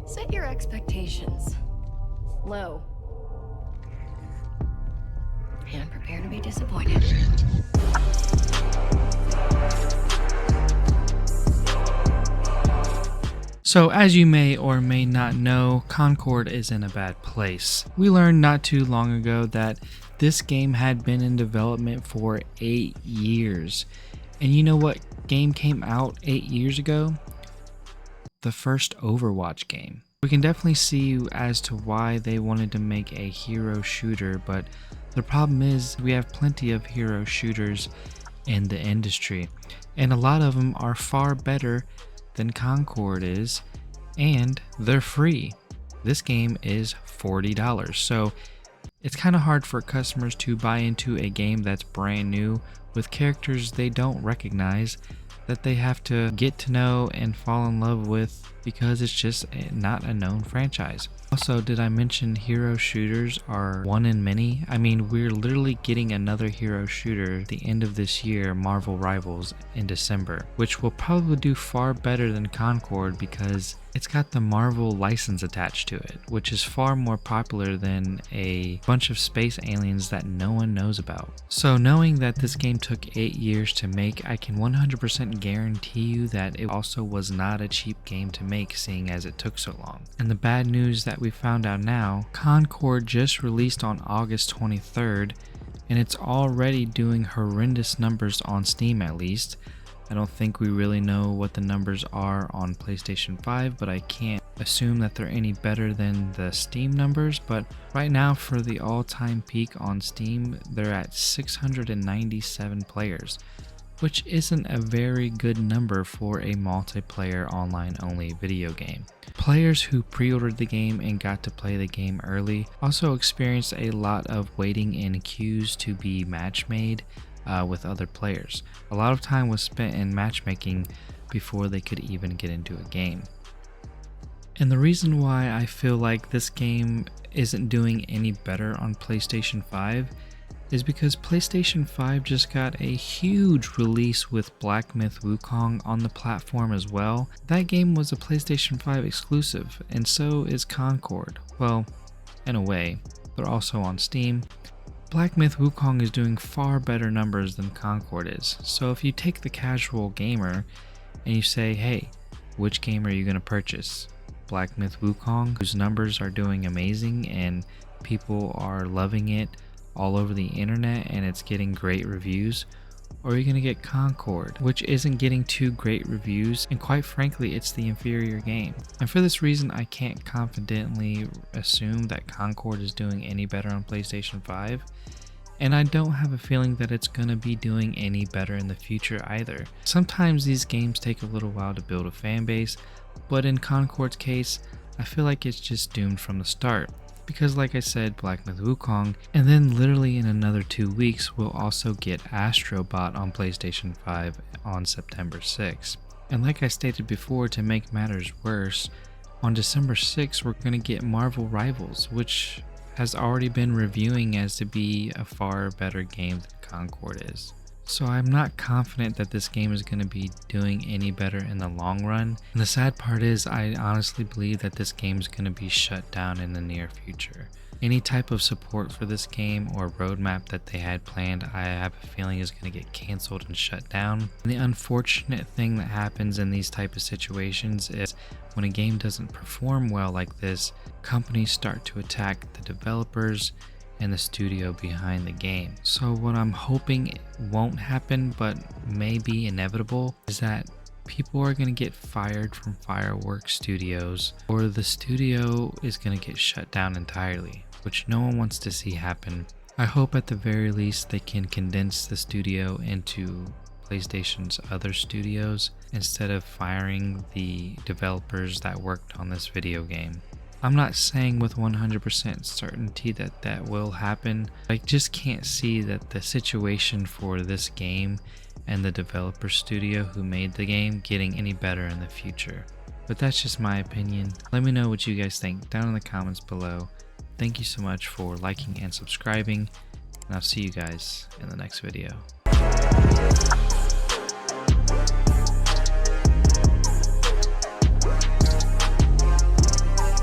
Set your expectations low and prepare to be disappointed. So as you may or may not know, Concord is in a bad place. We learned not too long ago that this game had been in development for 8 years. And you know what game came out 8 years ago? The first Overwatch game. We can definitely see as to why they wanted to make a hero shooter, but the problem is we have plenty of hero shooters in the industry, and a lot of them are far better than Concord is, and they're free. This game is $40, so it's kind of hard for customers to buy into a game that's brand new with characters they don't recognize, that they have to get to know and fall in love with because it's just not a known franchise. Also, did I mention hero shooters are one in many? I mean, we're literally getting another hero shooter at the end of this year, Marvel Rivals, in December, which will probably do far better than Concord because it's got the Marvel license attached to it, which is far more popular than a bunch of space aliens that no one knows about. So knowing that this game took 8 years to make, I can 100% guarantee you that it also was not a cheap game to make, seeing as it took so long. And the bad news that we found out now, Concord just released on August 23rd, and it's already doing horrendous numbers on Steam at least. I don't think we really know what the numbers are on PlayStation 5, but I can't assume that they're any better than the Steam numbers. But right now, for the all-time peak on Steam, they're at 697 players, which isn't a very good number for a multiplayer online-only video game. Players who pre-ordered the game and got to play the game early also experienced a lot of waiting in queues to be match made with other players. A lot of time was spent in matchmaking before they could even get into a game. And the reason why I feel like this game isn't doing any better on PlayStation 5 is because PlayStation 5 just got a huge release with Black Myth Wukong on the platform as well. That game was a PlayStation 5 exclusive, and so is Concord. Well, in a way, they're also on Steam. Black Myth Wukong is doing far better numbers than Concord is. So if you take the casual gamer and you say, hey, which game are you going to purchase? Black Myth Wukong, whose numbers are doing amazing and people are loving it all over the internet and it's getting great reviews, or are you going to get Concord, which isn't getting too great reviews, and quite frankly it's the inferior game. And for this reason I can't confidently assume that Concord is doing any better on PlayStation 5, and I don't have a feeling that it's going to be doing any better in the future either. Sometimes these games take a little while to build a fan base, but in Concord's case I feel like it's just doomed from the start. Because like I said, Black Myth Wukong, and then literally in another 2 weeks we'll also get Astrobot on PlayStation 5 on September 6th. And like I stated before, to make matters worse, on December 6th we're going to get Marvel Rivals, which has already been reviewing as to be a far better game than Concord is. So I'm not confident that this game is going to be doing any better in the long run. And the sad part is I honestly believe that this game is going to be shut down in the near future. Any type of support for this game or roadmap that they had planned, I have a feeling is going to get canceled and shut down. And the unfortunate thing that happens in these type of situations is when a game doesn't perform well like this, companies start to attack the developers and the studio behind the game. So what I'm hoping won't happen but may be inevitable is that people are going to get fired from Fireworks Studios, or the studio is going to get shut down entirely, which no one wants to see happen. I hope at the very least they can condense the studio into PlayStation's other studios instead of firing the developers that worked on this video game. I'm not saying with 100% certainty that that will happen. I just can't see that the situation for this game and the developer studio who made the game getting any better in the future. But that's just my opinion. Let me know what you guys think down in the comments below. Thank you so much for liking and subscribing, and I'll see you guys in the next video.